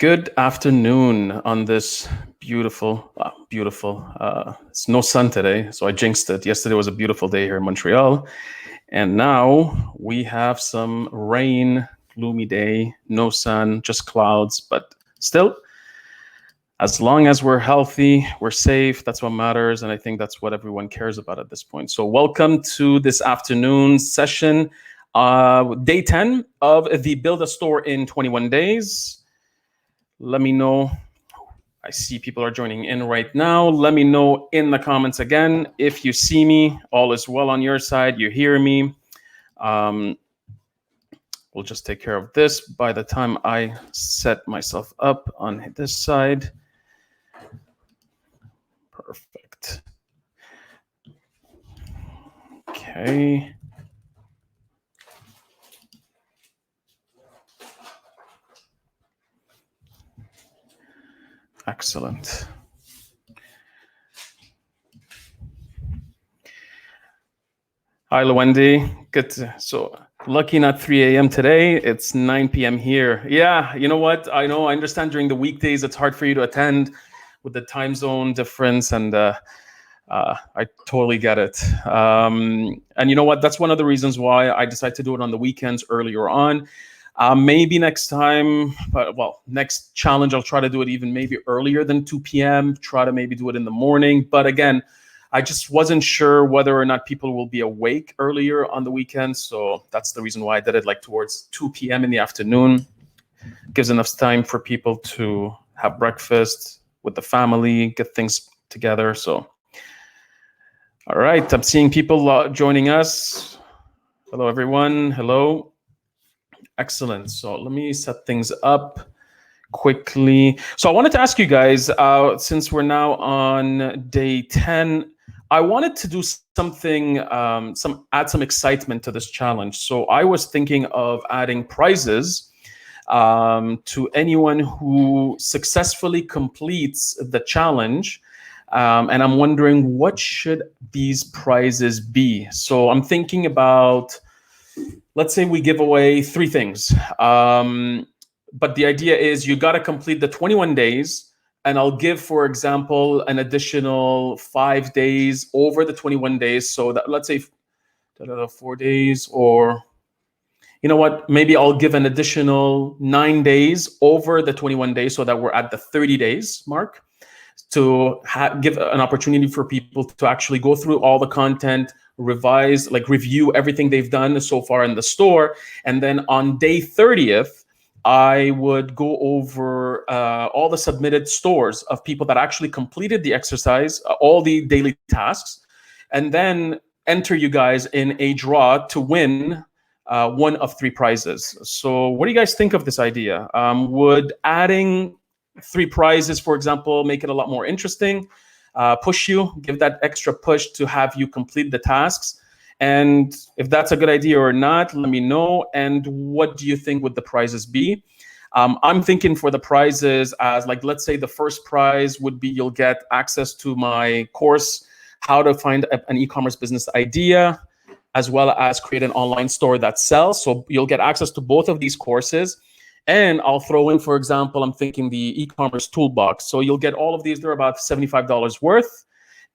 Good afternoon on this beautiful. It's no sun today, so I jinxed it. Yesterday was a beautiful day here in Montreal, and now we have some rain, gloomy day, no sun, just clouds, but still, as long as we're healthy, we're safe, that's what matters, and I think that's what everyone cares about at this point. So welcome to this afternoon session, day 10 of the Build a Store in 21 Days. Let me know. I see people are joining in right now. Let me know in the comments again if you see me. All is well on your side. You hear me. We'll just take care of this by the time I set myself up on this side. Perfect. Okay. Excellent. Hi, Wendy. Good. So lucky not 3 a.m. today. It's 9 p.m. here. Yeah, you know what? I understand during the weekdays it's hard for you to attend with the time zone difference, and I totally get it. And you know what? That's one of the reasons why I decided to do it on the weekends earlier on. Maybe next time, next challenge, I'll try to do it even maybe earlier than 2 p.m. Try to maybe do it in the morning. But again, I just wasn't sure whether or not people will be awake earlier on the weekend. So that's the reason why I did it like towards 2 p.m. in the afternoon. Gives enough time for people to have breakfast with the family, get things together. So, all right, I'm seeing people joining us. Hello, everyone. Hello. Excellent. So let me set things up quickly. So I wanted to ask you guys, since we're now on day 10, I wanted to do something, add some excitement to this challenge. So I was thinking of adding prizes to anyone who successfully completes the challenge. And I'm wondering, what should these prizes be? So I'm thinking about, let's say we give away 3 things. But the idea is you got to complete the 21 days, and I'll give, for example, an additional 5 days over the 21 days. So that, let's say 4 days, or you know what, maybe I'll give an additional 9 days over the 21 days so that we're at the 30 days mark, to give an opportunity for people to actually go through all the content, revise, like review everything they've done so far in the store. And then on day 30th, I would go over all the submitted stores of people that actually completed the exercise, all the daily tasks, and then enter you guys in a draw to win one of 3 prizes. So what do you guys think of this idea? Would adding 3 prizes, for example, make it a lot more interesting, push you, give that extra push to have you complete the tasks? And if that's a good idea or not, let me know. And what do you think would the prizes be? I'm thinking for the prizes as, like, let's say the first prize would be you'll get access to my course, how to find an e-commerce business idea, as well as create an online store that sells. So you'll get access to both of these courses. And I'll throw in, for example, I'm thinking the e-commerce toolbox. So you'll get all of these. They're about $75 worth.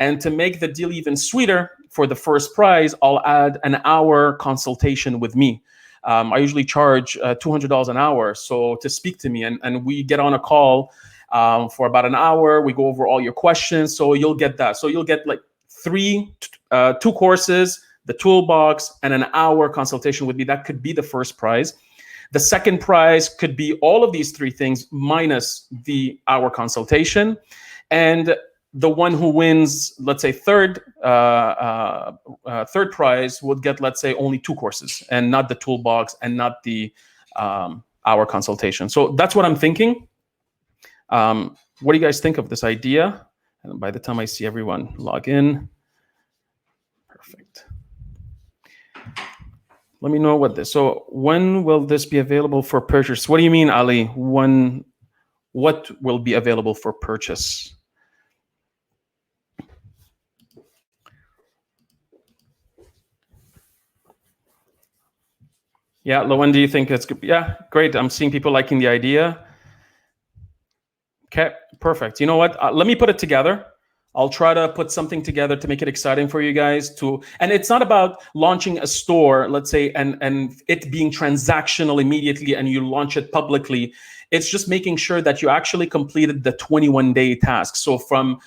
And to make the deal even sweeter, for the first prize, I'll add an hour consultation with me. I usually charge $200 an hour, so to speak to me, and we get on a call for about an hour. We go over all your questions, so you'll get that. So you'll get like 2 courses, the toolbox, and an hour consultation with me. That could be the first prize. The second prize could be all of these 3 things minus the hour consultation. And the one who wins, let's say third prize, would get, let's say, only 2 courses and not the toolbox and not the hour consultation. So that's what I'm thinking. What do you guys think of this idea? And by the time I see everyone log in, perfect. Let me know what this. So when will this be available for purchase? What do you mean, Ali? What will be available for purchase? Yeah, Lowen, do you think it's good? Yeah, great. I'm seeing people liking the idea. Okay, perfect. You know what? Let me put it together. I'll try to put something together to make it exciting for you guys to, and it's not about launching a store, let's say, and it being transactional immediately and you launch it publicly. It's just making sure that you actually completed the 21-day task. So from,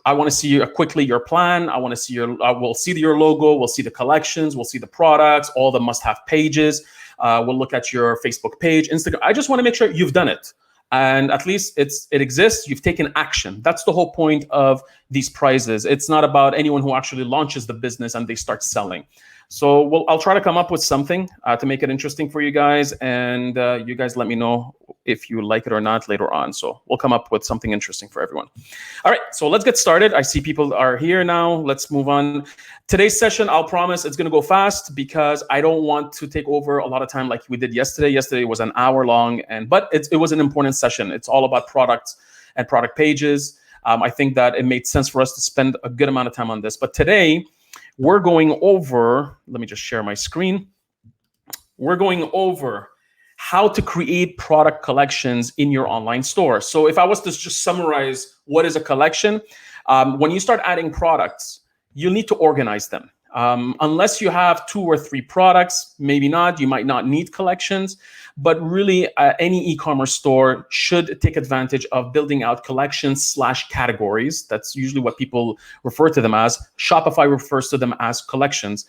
I want to see quickly your plan. I want to see we'll see your logo. We'll see the collections. We'll see the products, all the must-have pages. We'll look at your Facebook page, Instagram. I just want to make sure you've done it. And at least it exists. You've taken action. That's the whole point of these prizes. It's not about anyone who actually launches the business and they start selling. So I'll try to come up with something to make it interesting for you guys. And you guys let me know if you like it or not later on. So we'll come up with something interesting for everyone. All right, so let's get started. I see people are here now. Let's move on. Today's session, I'll promise it's going to go fast because I don't want to take over a lot of time like we did yesterday. Yesterday was an hour long, but it was an important session. It's all about products and product pages. I think that it made sense for us to spend a good amount of time on this. But today, we're going over, let me just share my screen. We're going over how to create product collections in your online store. So if I was to just summarize what is a collection, when you start adding products, you need to organize them. Unless you have 2 or 3 products, maybe not, you might not need collections, but really any e-commerce store should take advantage of building out collections/categories. That's usually what people refer to them as. Shopify refers to them as collections.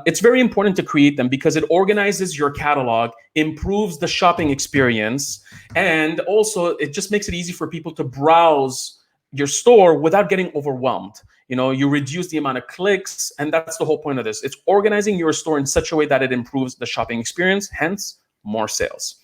It's very important to create them because it organizes your catalog, improves the shopping experience, and also it just makes it easy for people to browse your store without getting overwhelmed. You know, you reduce the amount of clicks, and that's the whole point of this. It's organizing your store in such a way that it improves the shopping experience, hence more sales.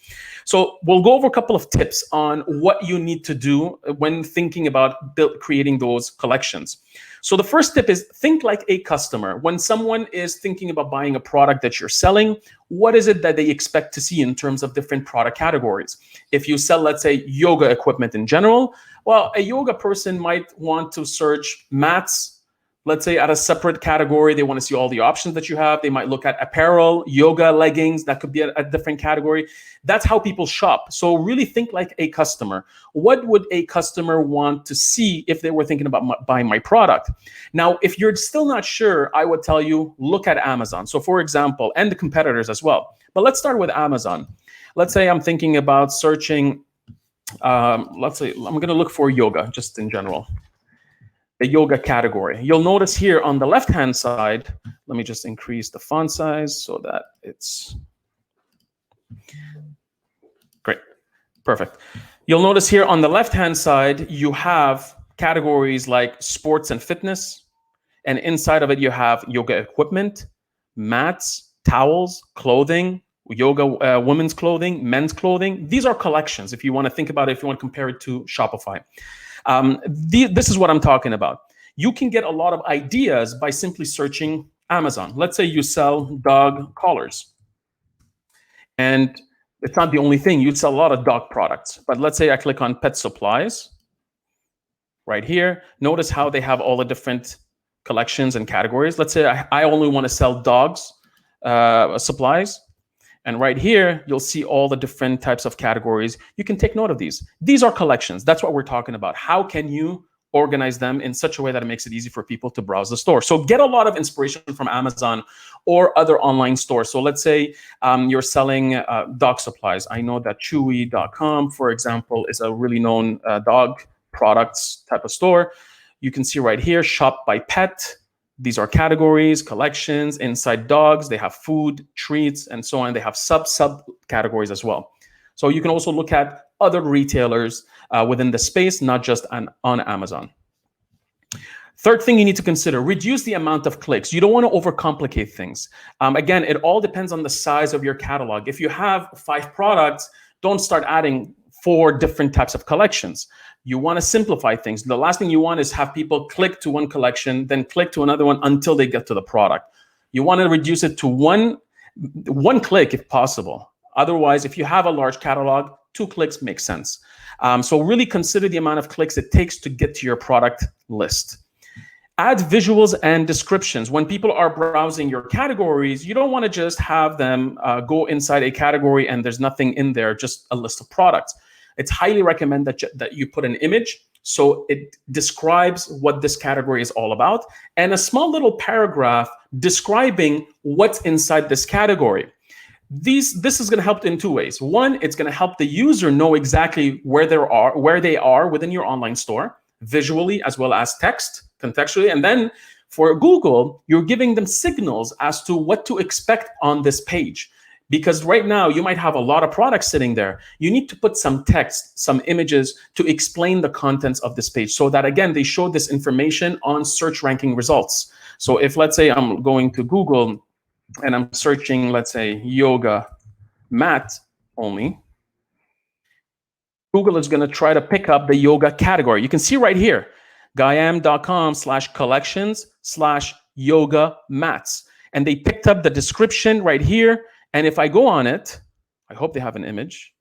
So we'll go over a couple of tips on what you need to do when thinking about creating those collections. So the first tip is think like a customer. When someone is thinking about buying a product that you're selling, what is it that they expect to see in terms of different product categories? If you sell, let's say, yoga equipment in general, well, a yoga person might want to search mats, let's say, at a separate category. They want to see all the options that you have. They might look at apparel, yoga leggings. That could be a different category. That's how people shop. So really think like a customer. What would a customer want to see if they were thinking about buying my product? Now, if you're still not sure, I would tell you, look at Amazon. So for example, and the competitors as well. But let's start with Amazon. Let's say I'm thinking about searching, let's say I'm going to look for yoga just in general. The yoga category. You'll notice here on the left-hand side, let me just increase the font size so that it's great. Perfect. You'll notice here on the left-hand side, you have categories like sports and fitness, and inside of it, you have yoga equipment, mats, towels, clothing, yoga, women's clothing, men's clothing. These are collections. If you want to think about it, if you want to compare it to Shopify. This is what I'm talking about. You can get a lot of ideas by simply searching Amazon. Let's say you sell dog collars. And it's not the only thing. You sell a lot of dog products. But let's say I click on pet supplies right here. Notice how they have all the different collections and categories. Let's say I only want to sell dogs supplies. And right here, you'll see all the different types of categories. You can take note of these. These are collections. That's what we're talking about. How can you organize them in such a way that it makes it easy for people to browse the store? So get a lot of inspiration from Amazon or other online stores. So let's say you're selling dog supplies. I know that Chewy.com, for example, is a really known dog products type of store. You can see right here, shop by pet. These are categories, collections. Inside dogs, they have food, treats, and so on. They have sub categories as well. So you can also look at other retailers within the space, not just on Amazon. Third thing you need to consider, reduce the amount of clicks. You don't want to overcomplicate things. Again, it all depends on the size of your catalog. If you have 5 products, don't start adding 4 different types of collections. You want to simplify things. The last thing you want is have people click to one collection, then click to another one until they get to the product. You want to reduce it to one click if possible. Otherwise, if you have a large catalog, 2 clicks makes sense. So really consider the amount of clicks it takes to get to your product list. Add visuals and descriptions. When people are browsing your categories, you don't want to just have them go inside a category and there's nothing in there, just a list of products. it's highly recommended that you put an image so it describes what this category is all about, and a small little paragraph describing what's inside this category. This is going to help in two ways. One, it's going to help the user know exactly where they are within your online store, visually as well as text, contextually. And then for Google, you're giving them signals as to what to expect on this page. Because right now you might have a lot of products sitting there. You need to put some text, some images to explain the contents of this page so that, again, they show this information on search ranking results. So if, let's say, I'm going to Google and I'm searching, let's say, yoga mat only, Google is going to try to pick up the yoga category. You can see right here, gayam.com/collections/yoga mats. And they picked up the description right here. And if I go on it, I hope they have an image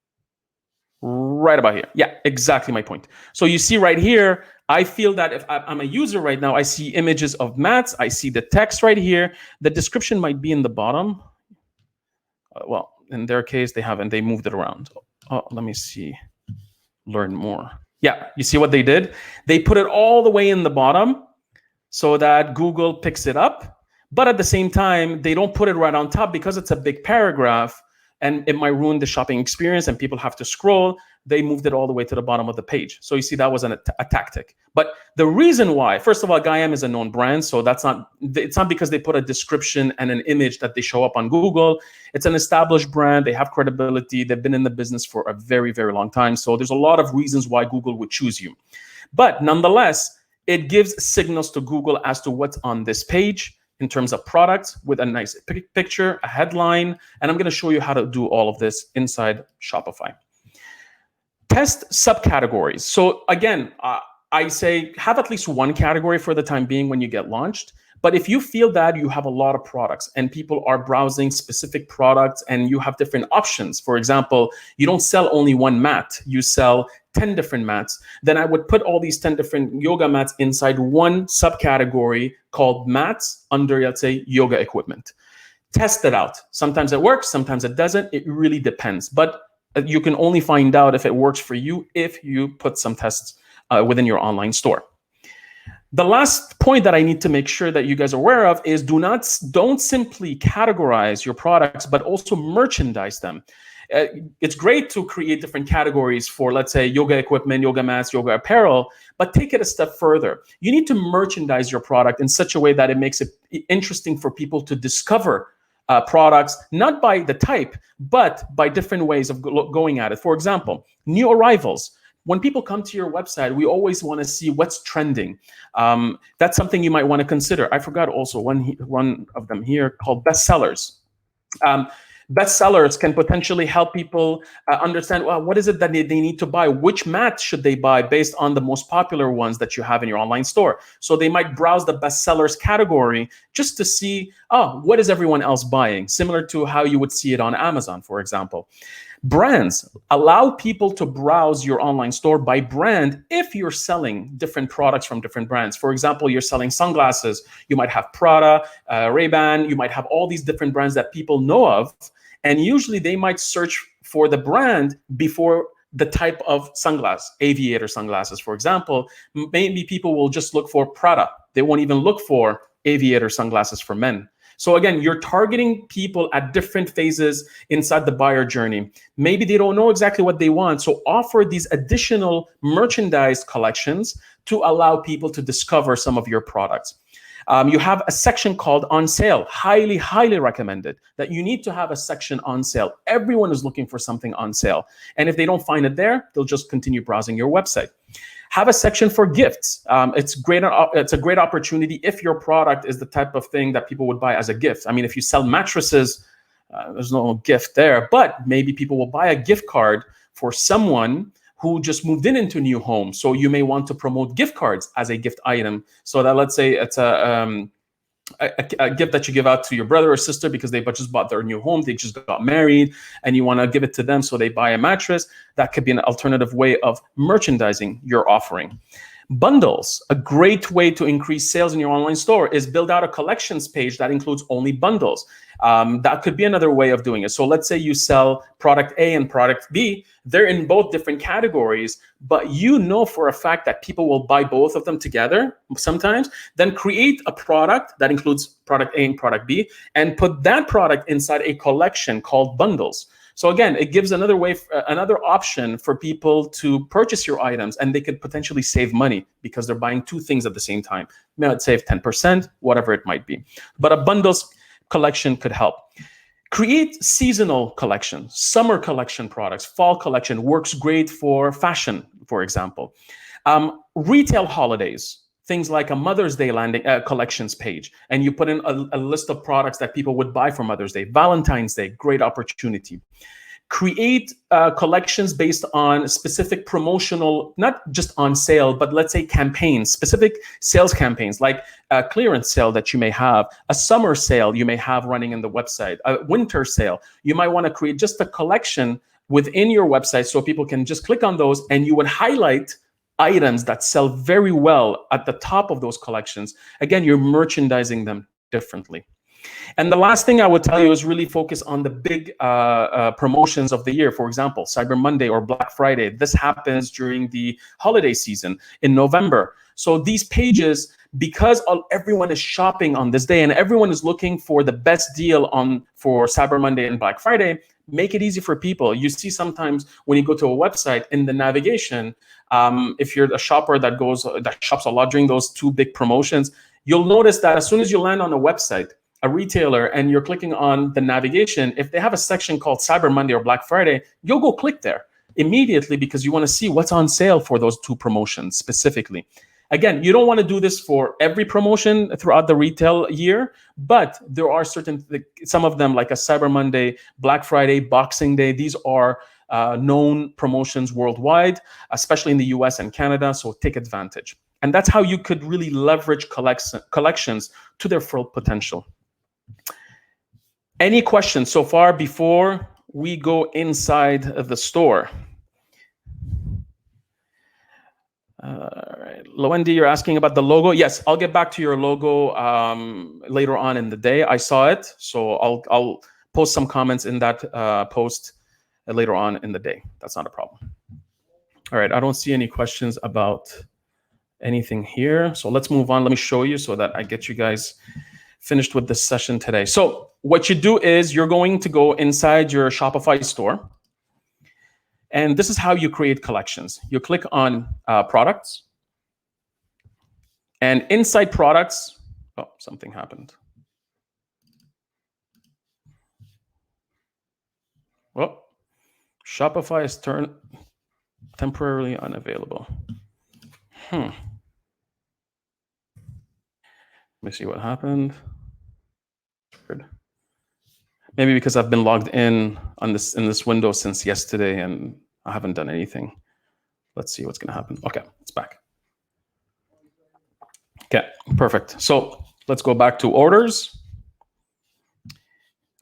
right about here. Yeah, exactly my point. So you see right here, I feel that if I'm a user right now, I see images of mats. I see the text right here. The description might be in the bottom. Well, in their case, they haven't. They moved it around. Oh, let me see. Learn more. Yeah, you see what they did? They put it all the way in the bottom so that Google picks it up. But at the same time, they don't put it right on top because it's a big paragraph and it might ruin the shopping experience and people have to scroll. They moved it all the way to the bottom of the page. So you see, that was a tactic. But the reason why, first of all, Gayam is a known brand. So it's not because they put a description and an image that they show up on Google. It's an established brand. They have credibility. They've been in the business for a very, very long time. So there's a lot of reasons why Google would choose you. But nonetheless, it gives signals to Google as to what's on this page in terms of products with a nice picture, a headline, and I'm going to show you how to do all of this inside Shopify. Test subcategories. So again, I say have at least one category for the time being when you get launched. But if you feel that you have a lot of products and people are browsing specific products and you have different options, for example, you don't sell only one mat, you sell 10 different mats, then I would put all these 10 different yoga mats inside one subcategory called mats under, let's say, yoga equipment. Test it out. Sometimes it works, sometimes it doesn't. It really depends. But you can only find out if it works for you if you put some tests within your online store. The last point that I need to make sure that you guys are aware of is don't simply categorize your products, but also merchandise them. It's great to create different categories for, let's say, yoga equipment, yoga mats, yoga apparel, but take it a step further. You need to merchandise your product in such a way that it makes it interesting for people to discover products, not by the type, but by different ways of going at it. For example, new arrivals. When people come to your website, we always want to see what's trending. That's something you might want to consider. I forgot also one of them here called bestsellers. Bestsellers can potentially help people understand, well, what is it that they need to buy? Which mat should they buy based on the most popular ones that you have in your online store? So they might browse the bestsellers category just to see, what is everyone else buying? Similar to how you would see it on Amazon, for example. Brands allow people to browse your online store by brand if you're selling different products from different brands. For example, you're selling sunglasses. You might have Prada, Ray-Ban. You might have all these different brands that people know of. And usually they might search for the brand before the type of sunglass, aviator sunglasses, for example. Maybe people will just look for Prada. They won't even look for aviator sunglasses for men. So again, you're targeting people at different phases inside the buyer journey. Maybe they don't know exactly what they want. So offer these additional merchandise collections to allow people to discover some of your products. You have a section called on sale. Highly, highly recommended that you need to have a section on sale. Everyone is looking for something on sale. And if they don't find it there, they'll just continue browsing your website. Have a section for gifts. It's a great opportunity if your product is the type of thing that people would buy as a gift. I mean, if you sell mattresses, there's no gift there, but maybe people will buy a gift card for someone who just moved into a new home. So you may want to promote gift cards as a gift item. So that, let's say it's a gift that you give out to your brother or sister because they just bought their new home, they just got married, and you want to give it to them so they buy a mattress. That could be an alternative way of merchandising your offering. Bundles, a great way to increase sales in your online store is build out a collections page that includes only bundles. That could be another way of doing it. So let's say you sell product A and product B. They're in both different categories, but you know for a fact that people will buy both of them together sometimes. Then create a product that includes product A and product B and put that product inside a collection called bundles. So again, it gives another way, another option for people to purchase your items, and they could potentially save money because they're buying two things at the same time. Maybe I'd save 10%, whatever it might be. But a bundles collection could help. Create seasonal collections, summer collection products, fall collection works great for fashion, for example. Retail holidays, things like a Mother's Day landing collections page, and you put in a list of products that people would buy for Mother's Day. Valentine's Day, great opportunity. Create collections based on specific promotional, not just on sale, but let's say campaigns, specific sales campaigns, like a clearance sale that you may have, a summer sale you may have running in the website, a winter sale. You might want to create just a collection within your website so people can just click on those, and you would highlight items that sell very well at the top of those collections. Again, you're merchandising them differently. And the last thing I would tell you is really focus on the big promotions of the year. For example, Cyber Monday or Black Friday. This happens during the holiday season in November. So these pages, because everyone is shopping on this day and everyone is looking for the best deal for Cyber Monday and Black Friday, make it easy for people. You see sometimes when you go to a website in the navigation, if you're a shopper that shops a lot during those two big promotions, you'll notice that as soon as you land on a website, a retailer, and you're clicking on the navigation, if they have a section called Cyber Monday or Black Friday, you'll go click there immediately because you want to see what's on sale for those two promotions specifically. Again, you don't want to do this for every promotion throughout the retail year, but there are some of them like a Cyber Monday, Black Friday, Boxing Day. These are known promotions worldwide, especially in the US and Canada, so take advantage. And that's how you could really leverage collections to their full potential. Any questions so far before we go inside of the store? All right, Lowendi, you're asking about the logo. Yes, I'll get back to your logo later on in the day. I saw it, so I'll post some comments in that post later on in the day. That's not a problem. All right, I don't see any questions about anything here. So let's move on. Let me show you so that I get you guys finished with this session today. So what you do is you're going to go inside your Shopify store. And this is how you create collections. You click on products. And inside products, oh, something happened. Well, Shopify is turned temporarily unavailable. Let me see what happened. Weird. Maybe because I've been logged in this window since yesterday and I haven't done anything. Let's see what's going to happen. Okay, it's back. Okay, perfect. So let's go back to orders.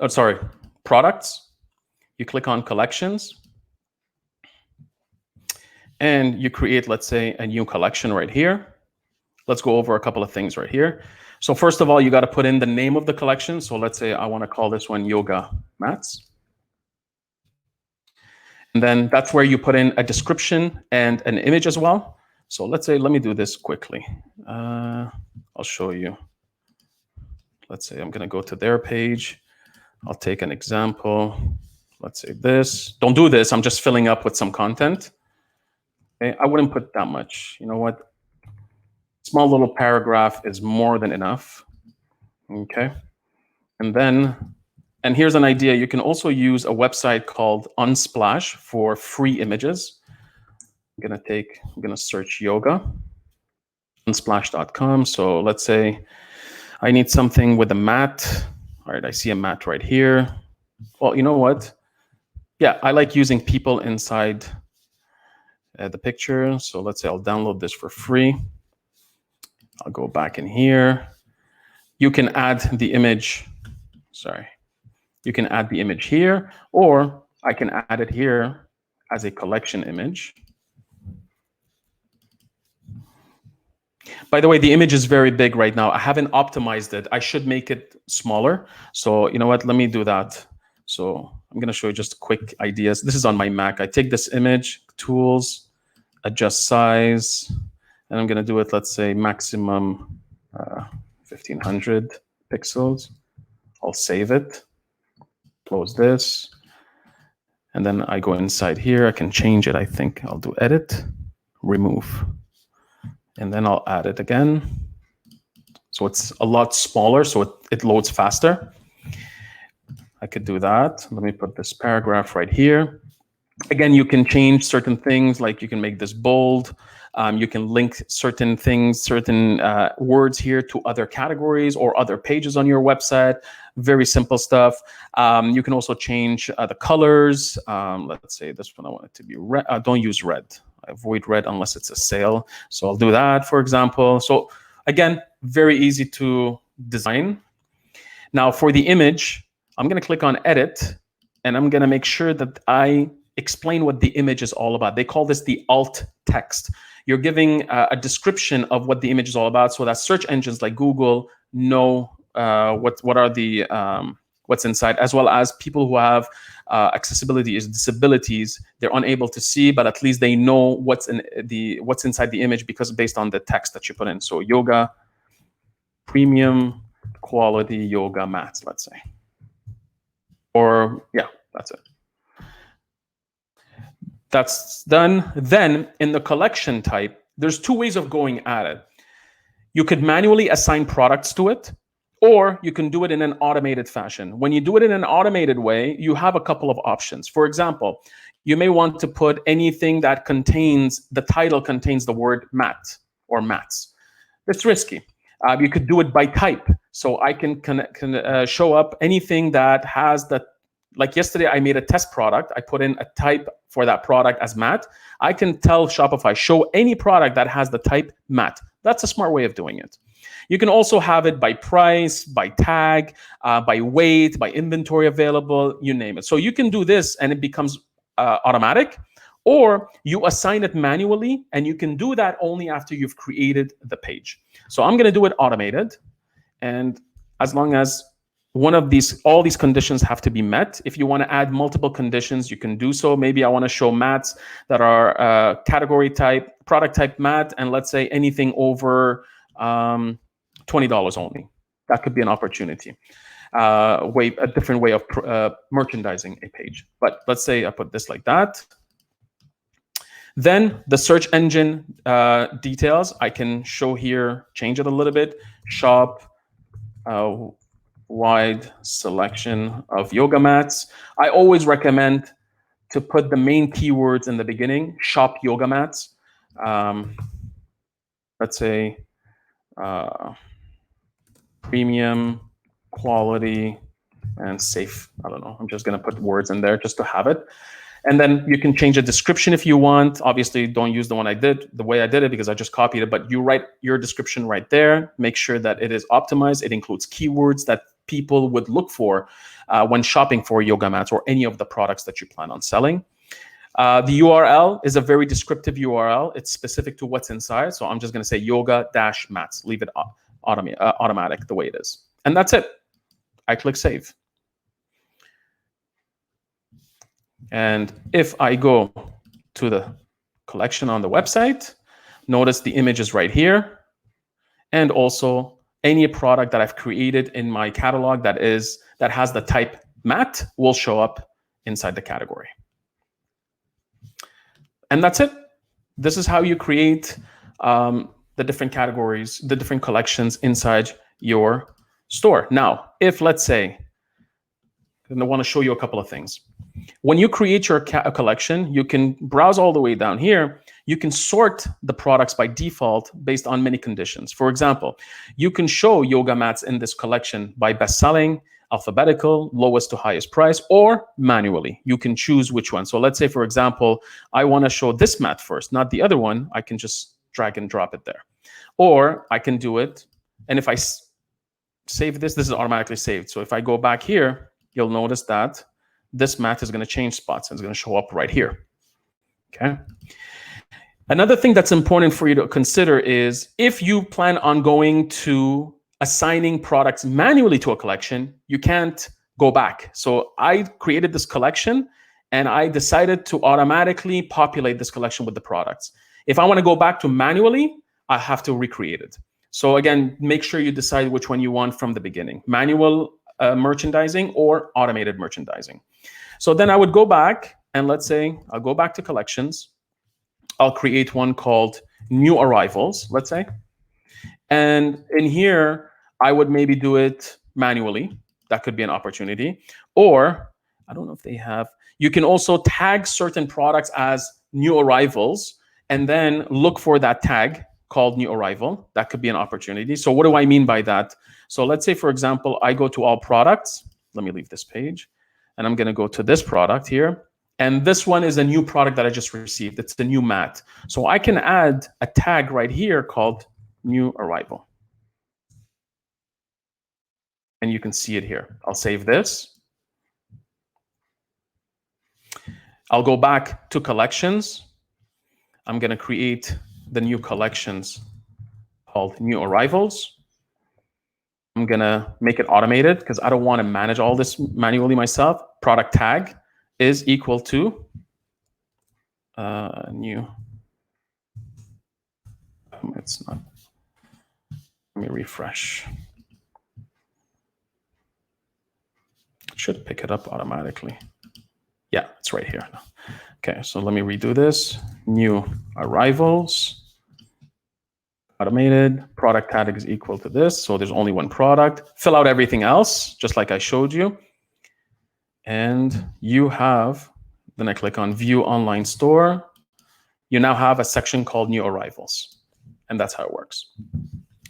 Oh, sorry, products. You click on collections. And you create, let's say, a new collection right here. Let's go over a couple of things right here. So first of all, you got to put in the name of the collection. So let's say I want to call this one yoga mats. And then that's where you put in a description and an image as well. So let's say, let me do this quickly. I'll show you. Let's say I'm going to go to their page. I'll take an example. Let's say this. Don't do this. I'm just filling up with some content. Okay, I wouldn't put that much. You know what? Small little paragraph is more than enough. Okay. And here's an idea. You can also use a website called Unsplash for free images. I'm going to search yoga, unsplash.com. So let's say I need something with a mat. All right, I see a mat right here. Well, you know what? Yeah, I like using people inside the picture. So let's say I'll download this for free. I'll go back in here. You can add the image. Sorry. You can add the image here, or I can add it here as a collection image. By the way, the image is very big right now. I haven't optimized it. I should make it smaller. So you know what? Let me do that. So I'm going to show you just quick ideas. This is on my Mac. I take this image, tools, adjust size, and I'm going to do it, let's say, maximum 1500 pixels. I'll save it, close this, and then I go inside here. I can change it. I think I'll do edit, remove, and then I'll add it again. So it's a lot smaller, so it loads faster. I could do that. Let me put this paragraph right here. Again, you can change certain things, like you can make this bold. You can link certain things, certain words here to other categories or other pages on your website. Very simple stuff. You can also change the colors. Let's say this one, I want it to be red. Don't use red. I avoid red unless it's a sale. So I'll do that, for example. So again, very easy to design. Now for the image, I'm going to click on edit, and I'm going to make sure that I explain what the image is all about. They call this the alt text. You're giving a description of what the image is all about, so that search engines like Google know what are the what's inside, as well as people who have accessibility is disabilities. They're unable to see, but at least they know what's inside the image because based on the text that you put in. So yoga, premium quality yoga mats, let's say. Or yeah, that's it. That's done. Then in the collection type, there's two ways of going at it. You could manually assign products to it, or you can do it in an automated fashion. When you do it in an automated way, you have a couple of options. For example, you may want to put anything that contains, the title contains the word mat or mats. It's risky. You could do it by type. So I can show up anything that has the, like yesterday, I made a test product. I put in a type for that product as mat. I can tell Shopify, show any product that has the type mat. That's a smart way of doing it. You can also have it by price, by tag, by weight, by inventory available, you name it. So you can do this and it becomes automatic, or you assign it manually, and you can do that only after you've created the page. So I'm going to do it automated. And as long as all these conditions have to be met. If you want to add multiple conditions, you can do so. Maybe I want to show mats that are category type, product type mat, and let's say anything over $20 only. That could be an opportunity. A different way of merchandising a page. But let's say I put this like that. Then the search engine details, I can show here, change it a little bit. Shop wide selection of yoga mats. I always recommend to put the main keywords in the beginning. Shop yoga mats. Let's say premium, quality, and safe. I don't know. I'm just going to put words in there just to have it. And then you can change a description if you want. Obviously, don't use the one I did, the way I did it, because I just copied it. But you write your description right there. Make sure that it is optimized. It includes keywords that people would look for when shopping for yoga mats or any of the products that you plan on selling. The URL is a very descriptive URL. It's specific to what's inside. So I'm just going to say yoga-mats. Leave it automatic the way it is. And that's it. I click save. And if I go to the collection on the website, notice the image is right here. And also any product that I've created in my catalog that has the type mat will show up inside the category. And that's it. This is how you create the different categories, the different collections inside your store. Now, if let's say, and I want to show you a couple of things. When you create your collection, you can browse all the way down here. You can sort the products by default based on many conditions. For example, you can show yoga mats in this collection by best-selling, alphabetical, lowest to highest price, or manually. You can choose which one. So let's say, for example, I want to show this mat first, not the other one. I can just drag and drop it there. Or I can do it, and if I save this is automatically saved. So if I go back here, you'll notice that this mat is going to change spots and it's going to show up right here. Okay. Another thing that's important for you to consider is if you plan on going to assigning products manually to a collection, you can't go back. So I created this collection and I decided to automatically populate this collection with the products. If I want to go back to manually, I have to recreate it. So again, make sure you decide which one you want from the beginning, manual merchandising or automated merchandising. So then I would go back and let's say I'll go back to collections. I'll create one called new arrivals, let's say. And in here, I would maybe do it manually. That could be an opportunity. Or I don't know if they have, you can also tag certain products as new arrivals and then look for that tag called new arrival. That could be an opportunity. So what do I mean by that? So let's say, for example, I go to all products. Let me leave this page. And I'm going to go to this product here. And this one is a new product that I just received. It's the new mat. So I can add a tag right here called new arrival. And you can see it here. I'll save this. I'll go back to collections. I'm going to create the new collections called new arrivals. I'm going to make it automated because I don't want to manage all this manually myself. Product tag is equal to new. It's not. Let me refresh. It should pick it up automatically. Yeah, it's right here. Okay, so let me redo this. New arrivals. Automated. Product tag is equal to this. So there's only one product. Fill out everything else, just like I showed you. And you have, then I click on View Online Store. You now have a section called New Arrivals. And that's how it works.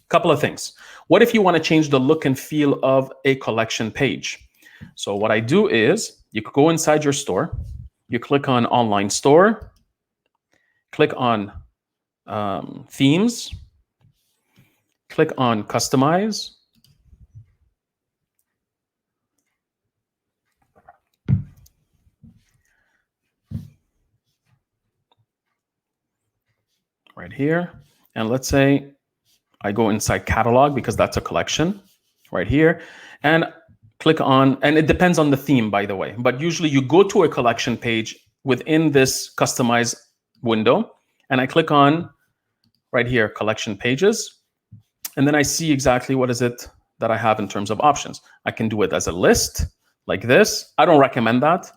Couple of things. What if you want to change the look and feel of a collection page? So what I do is you could go inside your store. You click on Online Store. Click on Themes. Click on Customize. Right here. And let's say I go inside catalog because that's a collection right here and click on, and it depends on the theme, by the way, but usually you go to a collection page within this customize window and I click on right here, collection pages. And then I see exactly what is it that I have in terms of options. I can do it as a list like this. I don't recommend that.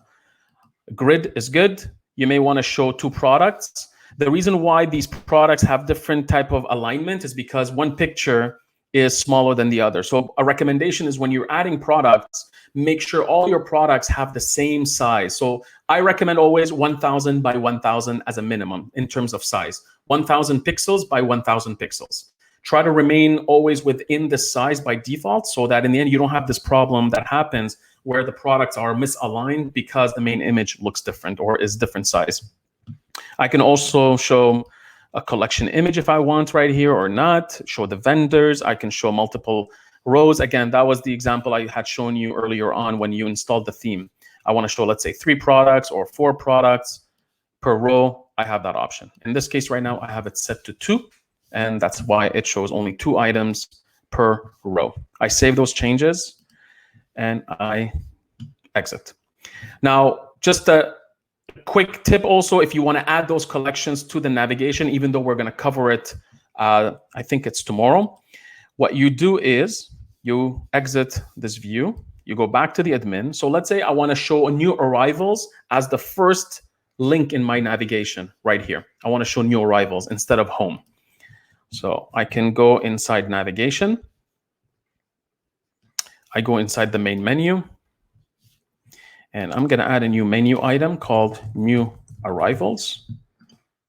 Grid is good. You may want to show 2 products. The reason why these products have different type of alignment is because one picture is smaller than the other. So a recommendation is when you're adding products, make sure all your products have the same size. So I recommend always 1000 by 1000 as a minimum in terms of size, 1000 pixels by 1000 pixels. Try to remain always within the size by default so that in the end, you don't have this problem that happens where the products are misaligned because the main image looks different or is different size. I can also show a collection image if I want right here or not, show the vendors. I can show multiple rows. Again, that was the example I had shown you earlier on when you installed the theme. I want to show, let's say, 3 products or 4 products per row. I have that option. In this case right now, I have it set to 2, and that's why it shows only 2 items per row. I save those changes and I exit. Now, just a quick tip also, if you want to add those collections to the navigation, even though we're going to cover it, I think it's tomorrow. What you do is you exit this view, you go back to the admin. So let's say I want to show new arrivals as the first link in my navigation right here. I want to show new arrivals instead of home. So I can go inside navigation. I go inside the main menu. And I'm going to add a new menu item called new arrivals.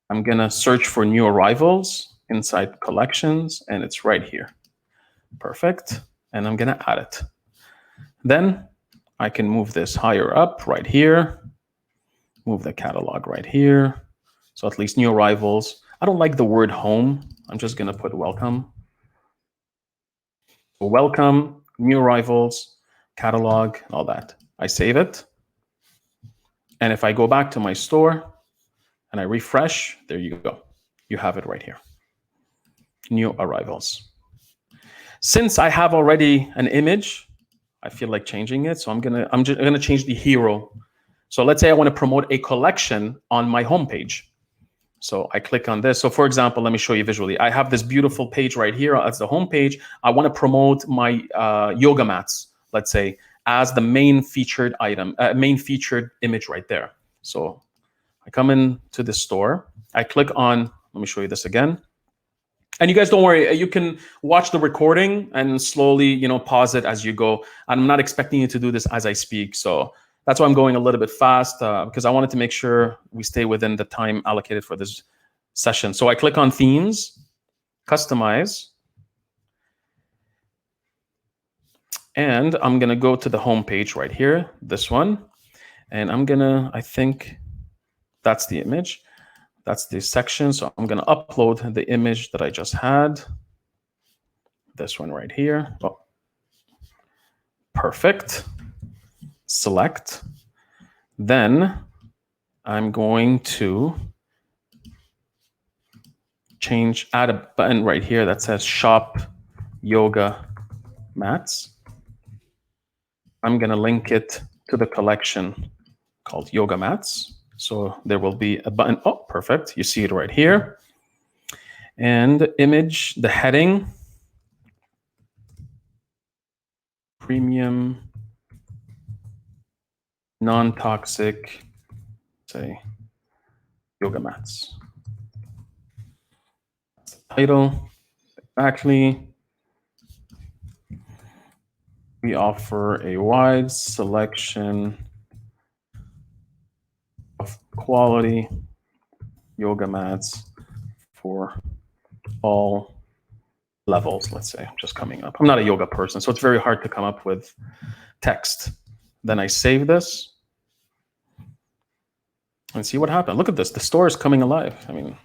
I'm going to search for new arrivals inside collections, and it's right here. Perfect. And I'm going to add it. Then I can move this higher up right here, move the catalog right here. So at least new arrivals. I don't like the word home. I'm just going to put welcome. So welcome, new arrivals, catalog, all that. I save it. And if I go back to my store and I refresh, there you go. you have it right here. New arrivals. Since I have already an image, I feel like changing it. So I'm gonna change the hero. So let's say I want to promote a collection on my homepage. So I click on this. So for example, let me show you visually. I have this beautiful page right here as the homepage. I want to promote my yoga mats, let's say, as the main featured item, main featured image right there. So I come into the store. I click on, let me show you this again. And you guys don't worry, you can watch the recording and slowly, pause it as you go. I'm not expecting you to do this as I speak. So that's why I'm going a little bit fast, because I wanted to make sure we stay within the time allocated for this session. So I click on themes, customize, and I'm gonna go to the home page right here, this one. And I think that's the image. That's the section. So I'm gonna upload the image that I just had. This one right here. Oh, perfect. Select. Then I'm going to add a button right here that says Shop Yoga Mats. I'm gonna link it to the collection called Yoga Mats. So there will be a button. Oh, perfect. You see it right here. And image, the heading, premium, non-toxic, say, yoga mats. That's the title. Exactly. We offer a wide selection of quality yoga mats for all levels, let's say. I'm just coming up. I'm not a yoga person, so it's very hard to come up with text. Then I save this and see what happened. Look at this. The store is coming alive. I mean,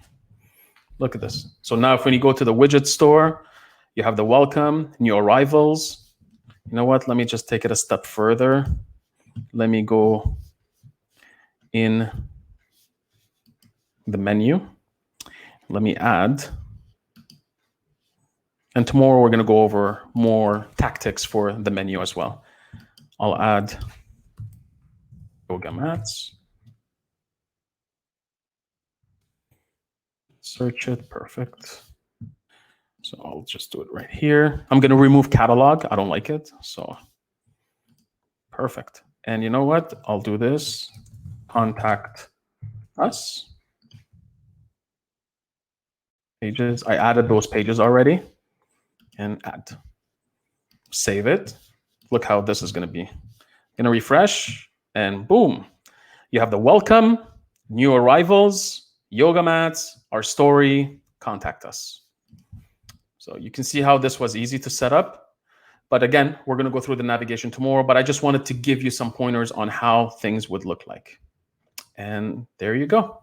look at this. So now if when you go to the widget store, you have the welcome, new arrivals. You know what? Let me just take it a step further. Let me go in the menu. Let me add. And tomorrow we're going to go over more tactics for the menu as well. I'll add yoga mats. Search it. Perfect. So I'll just do it right here. I'm going to remove catalog. I don't like it. So perfect. And you know what? I'll do this. Contact us. Pages. I added those pages already. And add. Save it. Look how this is going to be. Going to refresh. And boom. You have the welcome, new arrivals, yoga mats, our story, contact us. So you can see how this was easy to set up. But again, we're going to go through the navigation tomorrow, but I just wanted to give you some pointers on how things would look like. And there you go.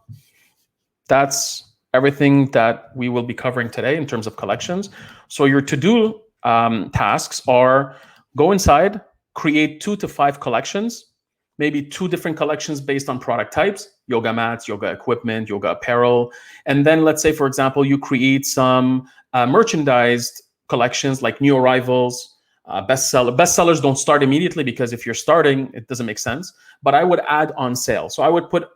That's everything that we will be covering today in terms of collections. So your to-do tasks are go inside, create 2 to 5 collections, maybe 2 different collections based on product types, yoga mats, yoga equipment, yoga apparel. And then let's say, for example, you create some merchandised collections like new arrivals, bestseller. Bestsellers don't start immediately because if you're starting, it doesn't make sense. But I would add on sale. So I would put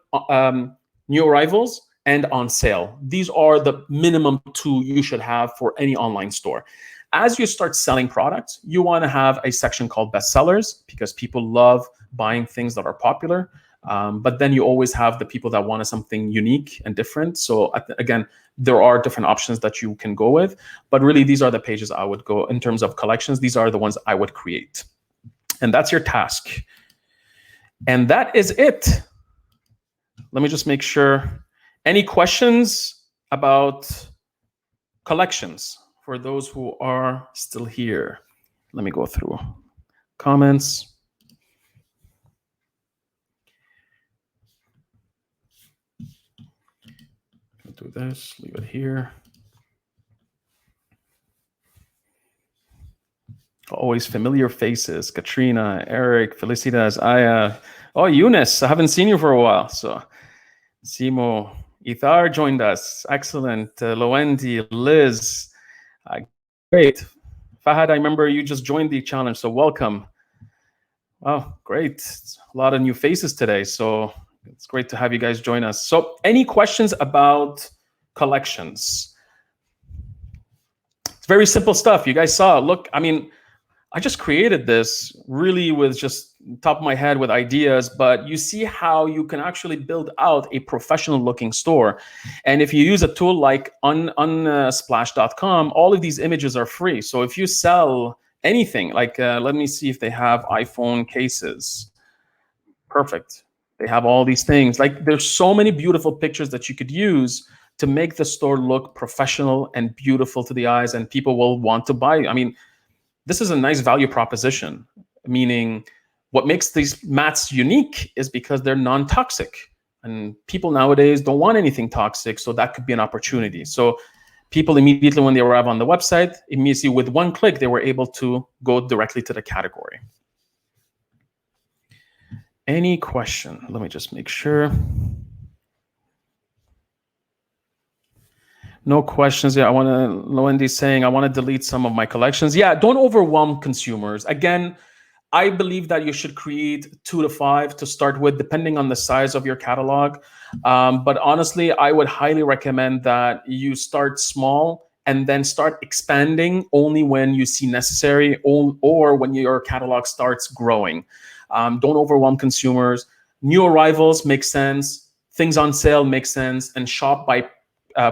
new arrivals and on sale. These are the minimum 2 you should have for any online store. As you start selling products, you want to have a section called bestsellers because people love buying things that are popular. But then you always have the people that wanted something unique and different. So again, there are different options that you can go with. But really, these are the pages I would go in terms of collections. These are the ones I would create. And that's your task. And that is it. Let me just make sure. Any questions about collections? For those who are still here, let me go through comments. I'll do this, leave it here. Always familiar faces. Katrina, Eric, Felicitas, Aya. Oh, Eunice, I haven't seen you for a while. So, Simo, Ithar joined us. Excellent. Loendi, Liz. Great. Fahad, I remember you just joined the challenge, so welcome. Oh, great. A lot of new faces today, so it's great to have you guys join us. So any questions about collections? It's very simple stuff. You guys saw, look, I mean, I just created this really with just top of my head with ideas, but you see how you can actually build out a professional looking store. And if you use a tool like Unsplash.com, all of these images are free. So if you sell anything, like let me see if they have iPhone cases. Perfect. They have all these things. Like there's so many beautiful pictures that you could use to make the store look professional and beautiful to the eyes, and people will want to buy. I mean, this is a nice value proposition, meaning what makes these mats unique is because they're non-toxic, and people nowadays don't want anything toxic, so that could be an opportunity. So people immediately, when they arrive on the website, immediately with one click, they were able to go directly to the category. Any question? Let me just make sure. No questions. Yeah, Loendi's saying, I want to delete some of my collections. Yeah, don't overwhelm consumers. Again, I believe that you should create 2 to 5 to start with, depending on the size of your catalog. But honestly, I would highly recommend that you start small and then start expanding only when you see necessary, or when your catalog starts growing. Don't overwhelm consumers. New arrivals make sense. Things on sale make sense, and shop by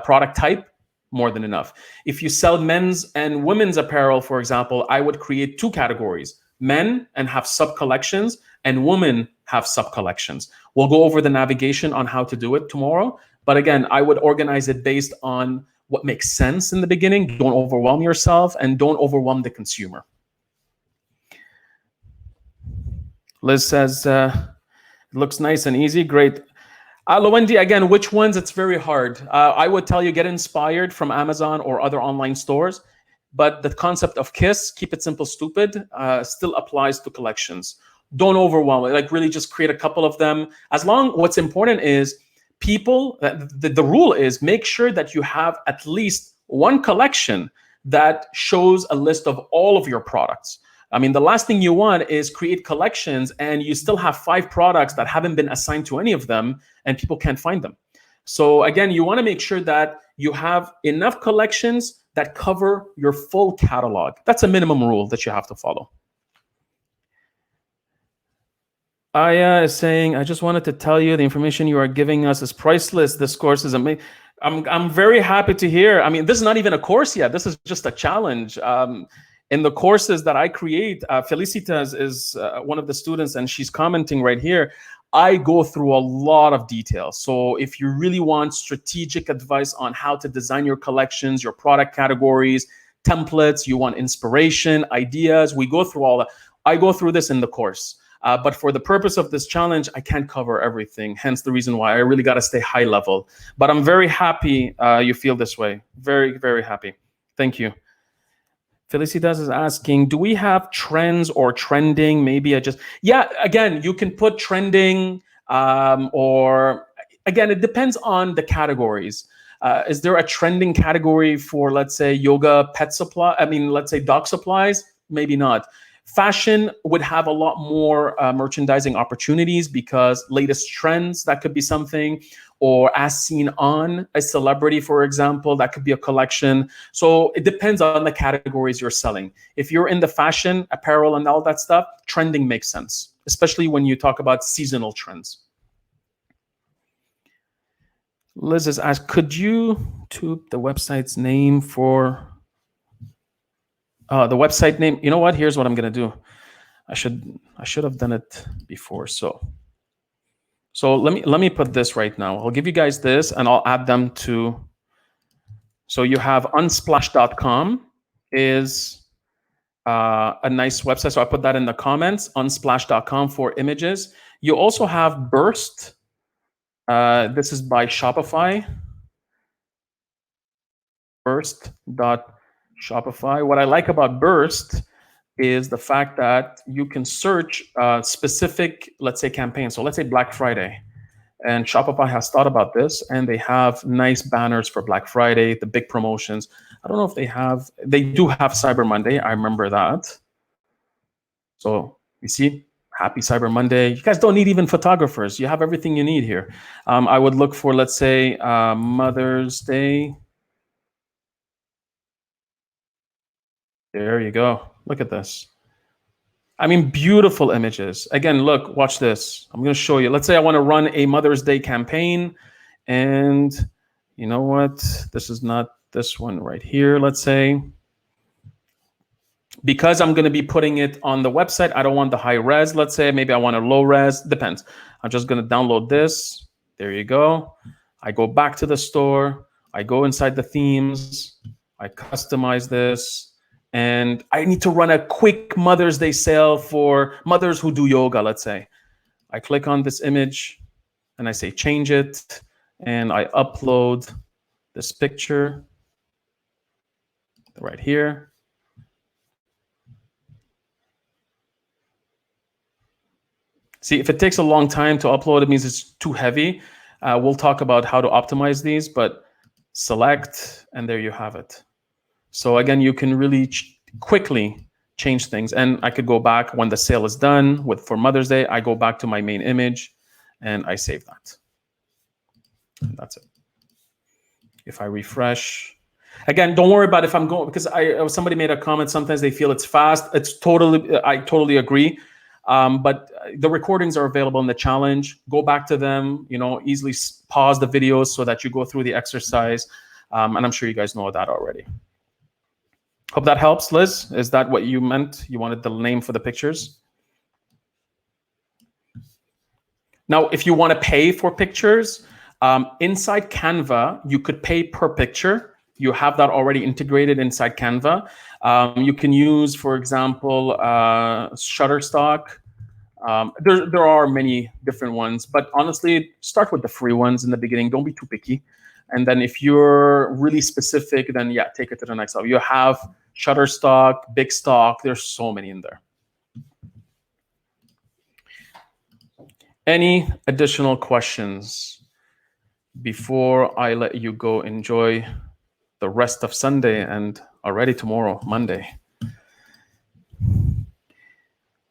product type, more than enough. If you sell men's and women's apparel, for example, I would create 2 categories: men and have sub collections, and women have sub collections. We'll go over the navigation on how to do it tomorrow. But again, I would organize it based on what makes sense in the beginning. Don't overwhelm yourself, and don't overwhelm the consumer. Liz says, it looks nice and easy. Great. Loendi, again, which ones? It's very hard. I would tell you, get inspired from Amazon or other online stores. But the concept of KISS, keep it simple, stupid, still applies to collections. Don't overwhelm it. Like really just create a couple of them. What's important is people, the rule is make sure that you have at least one collection that shows a list of all of your products. I mean, the last thing you want is create collections and you still have 5 products that haven't been assigned to any of them and people can't find them. So again, you want to make sure that you have enough collections that cover your full catalog. That's a minimum rule that you have to follow. Aya is saying, I just wanted to tell you the information you are giving us is priceless. This course is amazing. I'm very happy to hear. I mean, this is not even a course yet. This is just a challenge. In the courses that I create, Felicitas is one of the students, and she's commenting right here. I go through a lot of details. So if you really want strategic advice on how to design your collections, your product categories, templates, you want inspiration, ideas, we go through all that. I go through this in the course. But for the purpose of this challenge, I can't cover everything. Hence the reason why I really got to stay high level. But I'm very happy you feel this way. Very, very happy. Thank you. Felicitas is asking, do we have trends or trending? Maybe again, you can put trending or again, it depends on the categories. Is there a trending category for, let's say, yoga, pet supply? I mean, let's say dog supplies? Maybe not. Fashion would have a lot more merchandising opportunities because latest trends, that could be something, or as seen on a celebrity, for example, that could be a collection. So it depends on the categories you're selling. If you're in the fashion, apparel, and all that stuff, trending makes sense, especially when you talk about seasonal trends. Liz has asked, could you tube the website's name for... the website name. You know what? Here's what I'm gonna do. I should have done it before. So let me put this right now. I'll give you guys this, and I'll add them to. So you have unsplash.com is a nice website. So I put that in the comments. Unsplash.com for images. You also have Burst. This is by Shopify. Burst.shopify. What I like about Burst is the fact that you can search specific, let's say, campaigns. So let's say Black Friday. And Shopify has thought about this, and they have nice banners for Black Friday, the big promotions. I don't know if they do have Cyber Monday. I remember that. So you see, happy Cyber Monday. You guys don't need even photographers. You have everything you need here. I would look for, let's say, Mother's Day. There you go. Look at this. I mean, beautiful images. Again, look, watch this. I'm going to show you. Let's say I want to run a Mother's Day campaign. And you know what? This is not this one right here, let's say. Because I'm going to be putting it on the website, I don't want the high res, let's say. Maybe I want a low res. Depends. I'm just going to download this. There you go. I go back to the store. I go inside the themes. I customize this. And I need to run a quick Mother's Day sale for mothers who do yoga, let's say. I click on this image and I say change it. And I upload this picture right here. See, if it takes a long time to upload, it means it's too heavy. We'll talk about how to optimize these, but select, and there you have it. So again, you can really quickly change things. And I could go back when the sale is done for Mother's Day. I go back to my main image and I save that. And that's it. If I refresh, again, don't worry about if I'm going, because somebody made a comment, sometimes they feel it's fast. I totally agree. But the recordings are available in the challenge. Go back to them, easily pause the videos so that you go through the exercise. And I'm sure you guys know that already. Hope that helps, Liz. Is that what you meant? You wanted the name for the pictures? Now, if you want to pay for pictures, inside Canva, you could pay per picture. You have that already integrated inside Canva. You can use, for example, Shutterstock. There are many different ones, but honestly, start with the free ones in the beginning. Don't be too picky. And then if you're really specific, then yeah, take it to the next level. You have Shutterstock, Big Stock. There's so many in there. Any additional questions before I let you go enjoy the rest of Sunday and already tomorrow, Monday?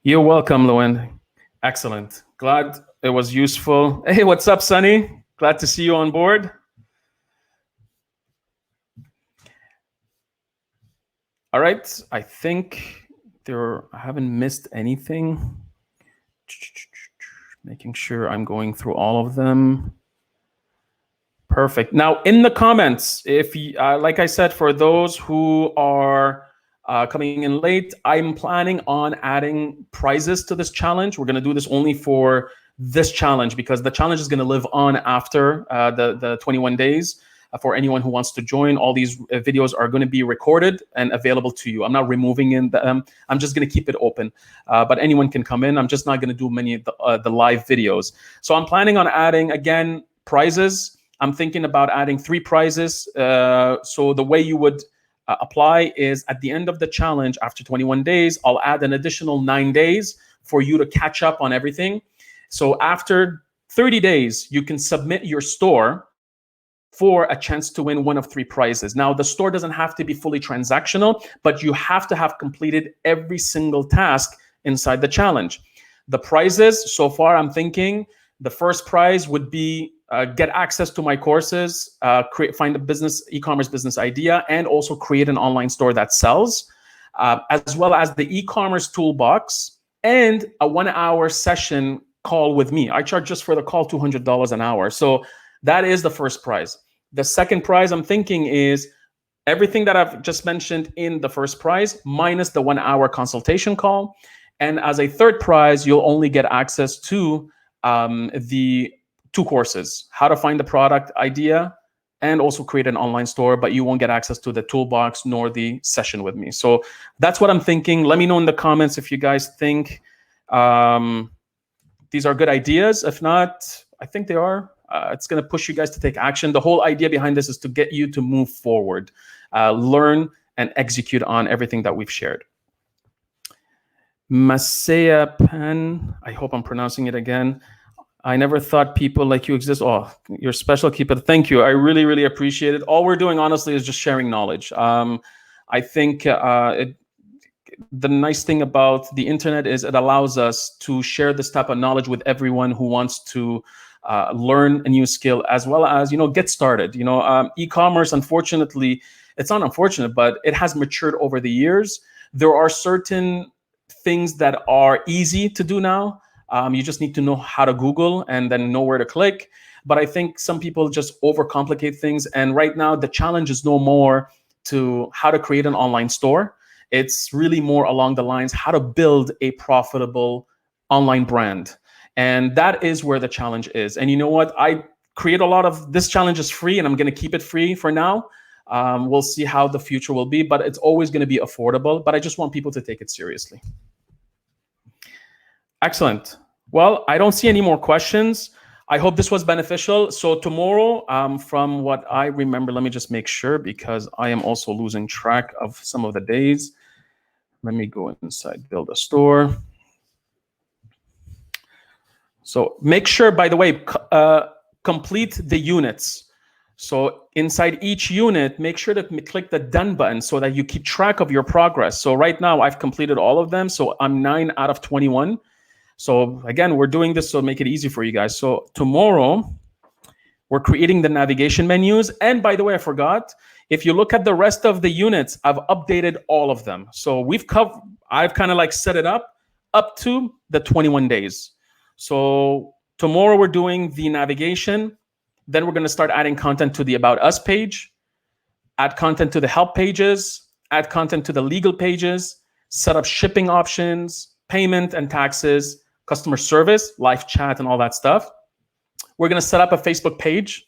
You're welcome, Luan. Excellent. Glad it was useful. Hey, what's up, Sunny? Glad to see you on board. All right, I think I haven't missed anything. Making sure I'm going through all of them. Perfect. Now, in the comments, if you, like I said, for those who are coming in late, I'm planning on adding prizes to this challenge. We're going to do this only for this challenge because the challenge is going to live on after the 21 days. For anyone who wants to join, all these videos are going to be recorded and available to you. I'm not removing them. I'm just going to keep it open, but anyone can come in. I'm just not going to do many of the live videos. So I'm planning on adding, again, prizes. I'm thinking about adding 3 prizes. So the way you would apply is at the end of the challenge, after 21 days, I'll add an additional 9 days for you to catch up on everything. So after 30 days, you can submit your store for a chance to win one of 3 prizes. Now, the store doesn't have to be fully transactional, but you have to have completed every single task inside the challenge. The prizes, so far, I'm thinking the first prize would be get access to my courses, find a e-commerce business idea, and also create an online store that sells, as well as the e-commerce toolbox and a 1-hour session call with me. I charge just for the call $200 an hour. So that is the first prize. The second prize I'm thinking is everything that I've just mentioned in the first prize minus the 1-hour consultation call. And as a third prize, you'll only get access to the 2 courses, how to find the product idea and also create an online store, but you won't get access to the toolbox nor the session with me. So that's what I'm thinking. Let me know in the comments if you guys think these are good ideas. If not, I think they are. It's going to push you guys to take action. The whole idea behind this is to get you to move forward, learn and execute on everything that we've shared. Masaya Pen, I hope I'm pronouncing it again. I never thought people like you exist. Oh, you're special. Keep it. Thank you. I really, really appreciate it. All we're doing, honestly, is just sharing knowledge. I think the nice thing about the internet is it allows us to share this type of knowledge with everyone who wants to learn a new skill, as well as, get started. E-commerce, unfortunately, it's not unfortunate, but it has matured over the years. There are certain things that are easy to do now. You just need to know how to Google and then know where to click. But I think some people just overcomplicate things. And right now, the challenge is no more to how to create an online store. It's really more along the lines how to build a profitable online brand. And that is where the challenge is. And you know what? I create a lot of this challenge is free, and I'm going to keep it free for now. We'll see how the future will be, but it's always going to be affordable. But I just want people to take it seriously. Excellent. Well, I don't see any more questions. I hope this was beneficial. So tomorrow, from what I remember, let me just make sure, because I am also losing track of some of the days. Let me go inside, build a store. So make sure, by the way, complete the units. So inside each unit, make sure to click the done button so that you keep track of your progress. So right now I've completed all of them. So I'm 9 out of 21. So again, we're doing this to make it easy for you guys. So tomorrow, we're creating the navigation menus. And by the way, I forgot, if you look at the rest of the units, I've updated all of them. So I've kind of like set it up to the 21 days. So tomorrow we're doing the navigation. Then we're going to start adding content to the About Us page, add content to the help pages, add content to the legal pages, set up shipping options, payment and taxes, customer service, live chat, and all that stuff. We're going to set up a Facebook page,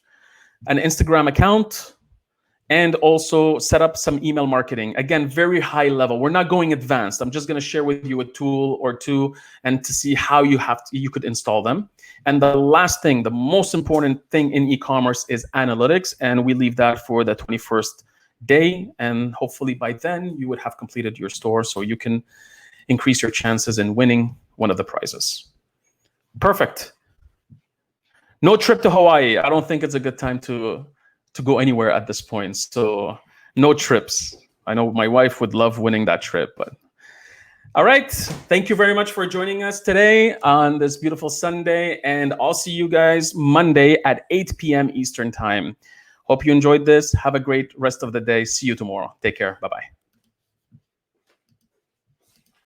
an Instagram account, and also set up some email marketing. Again, very high level. We're not going advanced. I'm just going to share with you a tool or two and to see how you could install them. And the last thing, the most important thing in e-commerce is analytics. And we leave that for the 21st day. And hopefully by then you would have completed your store so you can increase your chances in winning one of the prizes. Perfect. No trip to Hawaii. I don't think it's a good time to go anywhere at this point. So no trips. I know my wife would love winning that trip, but all right. Thank you very much for joining us today on this beautiful Sunday. And I'll see you guys Monday at 8 p.m. Eastern time. Hope you enjoyed this. Have a great rest of the day. See you tomorrow. Take care. Bye-bye.